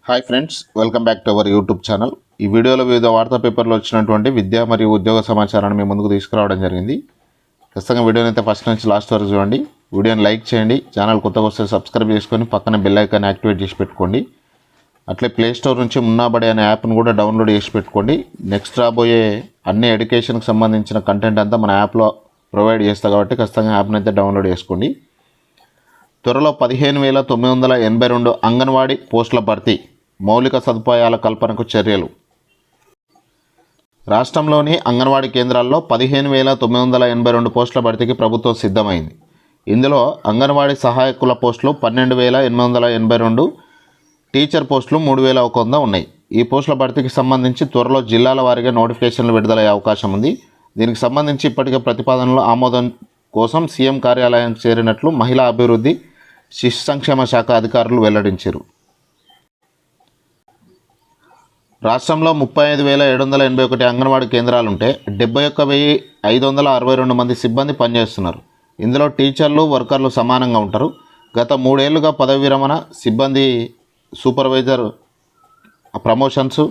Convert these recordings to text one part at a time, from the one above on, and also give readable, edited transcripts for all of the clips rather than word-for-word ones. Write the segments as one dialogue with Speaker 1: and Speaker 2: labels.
Speaker 1: Hi friends, welcome back to our YouTube channel. ఈ వీడియోలో వివిధ వార్తా పేపర్లో వచ్చినటువంటి విద్యా మరియు ఉద్యోగ సమాచారాన్ని మీ ముందుకు తీసుకురావడం జరిగింది. ఖచ్చితంగా వీడియోని అయితే ఫస్ట్ నుంచి లాస్ట్ వరకు చూడండి. వీడియోని లైక్ చేయండి. ఛానల్ కొత్తగా వస్తే సబ్స్క్రైబ్ చేసుకొని పక్కన బెల్ ఐకాన్ యాక్టివేట్ చేసి పెట్టుకోండి. అట్లే ప్లేస్టోర్ నుంచి మున్నాబడి అనే యాప్ను కూడా డౌన్లోడ్ చేసి పెట్టుకోండి. నెక్స్ట్ రాబోయే అన్ని ఎడ్యుకేషన్కి సంబంధించిన కంటెంట్ అంతా మన యాప్లో ప్రొవైడ్ చేస్తాం కాబట్టి ఖచ్చితంగా యాప్ని అయితే డౌన్లోడ్ చేసుకోండి. త్వరలో 15,982 అంగన్వాడీ పోస్టుల భర్తీ, మౌలిక సదుపాయాల కల్పనకు చర్యలు. రాష్ట్రంలోని అంగన్వాడీ కేంద్రాల్లో 15,982 పోస్టుల భర్తీకి ప్రభుత్వం సిద్ధమైంది. ఇందులో అంగన్వాడీ సహాయకుల పోస్టులు 12,882, టీచర్ పోస్టులు 3,100 ఉన్నాయి. ఈ పోస్టుల భర్తీకి సంబంధించి త్వరలో జిల్లాల వారీగా నోటిఫికేషన్లు విడుదలయ్యే అవకాశం ఉంది. దీనికి సంబంధించి ఇప్పటికే ప్రతిపాదనలు ఆమోదం కోసం సీఎం కార్యాలయానికి చేరినట్లు మహిళా అభివృద్ధి, శిశు సంక్షేమ శాఖ అధికారులు వెల్లడించారు. రాష్ట్రంలో 35,781 అంగన్వాడీ కేంద్రాలుంటే 71,562 మంది సిబ్బంది పనిచేస్తున్నారు. ఇందులో టీచర్లు, వర్కర్లు సమానంగా ఉంటారు. గత 3 ఏళ్లుగా పదవి విరమణ, సిబ్బంది, సూపర్వైజర్ ప్రమోషన్స్,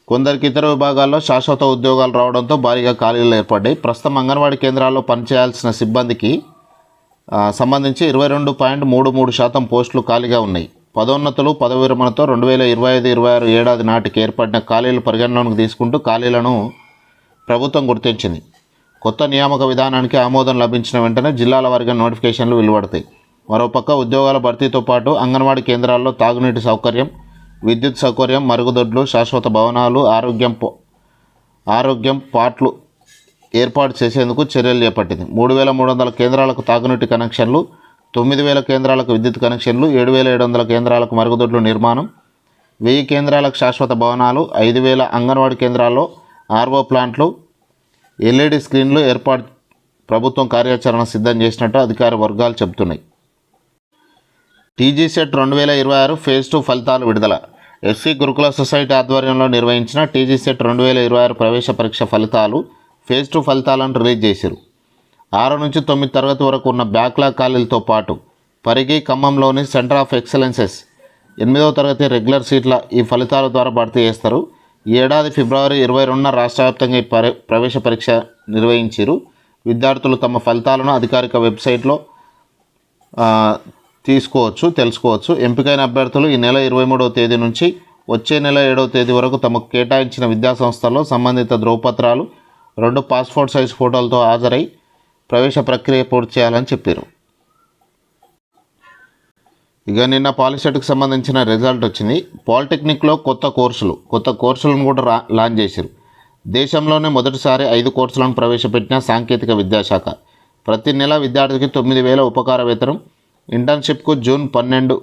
Speaker 1: కొందరికి ఇతర విభాగాల్లో శాశ్వత ఉద్యోగాలు రావడంతో భారీగా ఖాళీలు ఏర్పడ్డాయి. ప్రస్తుతం అంగన్వాడీ కేంద్రాల్లో పనిచేయాల్సిన సిబ్బందికి సంబంధించి 22.33% పోస్టులు ఖాళీగా ఉన్నాయి. పదోన్నతులు, పదవి విరమణతో 2025-26 ఏడాది నాటికి ఏర్పడిన ఖాళీలు పరిగణలోకి తీసుకుంటూ ఖాళీలను ప్రభుత్వం గుర్తించింది. కొత్త నియామక విధానానికి ఆమోదం లభించిన వెంటనే జిల్లాల వారీగా నోటిఫికేషన్లు వెలువడతాయి. మరోపక్క ఉద్యోగాల భర్తీతో పాటు అంగన్వాడీ కేంద్రాల్లో తాగునీటి సౌకర్యం, విద్యుత్ సౌకర్యం, మరుగుదొడ్లు, శాశ్వత భవనాలు, ఆరోగ్యం పాట్లు ఏర్పాటు చేసేందుకు చర్యలు చేపట్టింది. 3,300 కేంద్రాలకు తాగునీటి కనెక్షన్లు, 9,000 కేంద్రాలకు విద్యుత్ కనెక్షన్లు, 7,700 కేంద్రాలకు మరుగుదొడ్లు నిర్మాణం, 1000 కేంద్రాలకు శాశ్వత భవనాలు, 5,000 అంగన్వాడీ కేంద్రాల్లో ఆర్ఓ ప్లాంట్లు, ఎల్ఈడి స్క్రీన్లు ఏర్పాటు ప్రభుత్వం కార్యాచరణ సిద్ధం చేసినట్టు అధికార వర్గాలు చెబుతున్నాయి. టీజీసెట్ 2026 ఫేజ్ 2 ఫలితాలు విడుదల. ఎస్సీ గురుకుల సొసైటీ ఆధ్వర్యంలో నిర్వహించిన టీజీసెట్ 2026 ప్రవేశ పరీక్ష ఫలితాలు ఫేజ్ 2 ఫలితాలను రిలీజ్ చేశారు. 6 నుంచి 9 తరగతి వరకు ఉన్న బ్యాక్లాగ్ ఖాళీలతో పాటు పరిగి, ఖమ్మంలోని సెంటర్ ఆఫ్ ఎక్సలెన్సెస్ 8వ తరగతి రెగ్యులర్ సీట్ల ఈ ఫలితాల ద్వారా భర్తీ చేస్తారు. ఈ ఏడాది ఫిబ్రవరి 22న రాష్ట్ర వ్యాప్తంగా ఈ ప్రవేశ పరీక్ష నిర్వహించారు. విద్యార్థులు తమ ఫలితాలను అధికారిక వెబ్సైట్లో తెలుసుకోవచ్చు. ఎంపికైన అభ్యర్థులు ఈ నెల 23వ తేదీ నుంచి వచ్చే నెల 7వ తేదీ వరకు తమకు కేటాయించిన విద్యాసంస్థల్లో సంబంధిత ధ్రువపత్రాలు, 2 పాస్పోర్ట్ సైజ్ ఫోటోలతో హాజరై ప్రవేశ ప్రక్రియ పూర్తి చేయాలని చెప్పారు. ఇక నిన్న పాలిసెట్కి సంబంధించిన రిజల్ట్ వచ్చింది. పాలిటెక్నిక్లో కొత్త కోర్సులను కూడా లాంచ్ చేశారు. దేశంలోనే మొదటిసారి 5 కోర్సులను ప్రవేశపెట్టిన సాంకేతిక విద్యాశాఖ ప్రతి నెల విద్యార్థికి 9,000 ఉపకార వేతనం, ఇంటర్న్షిప్కు జూన్ 12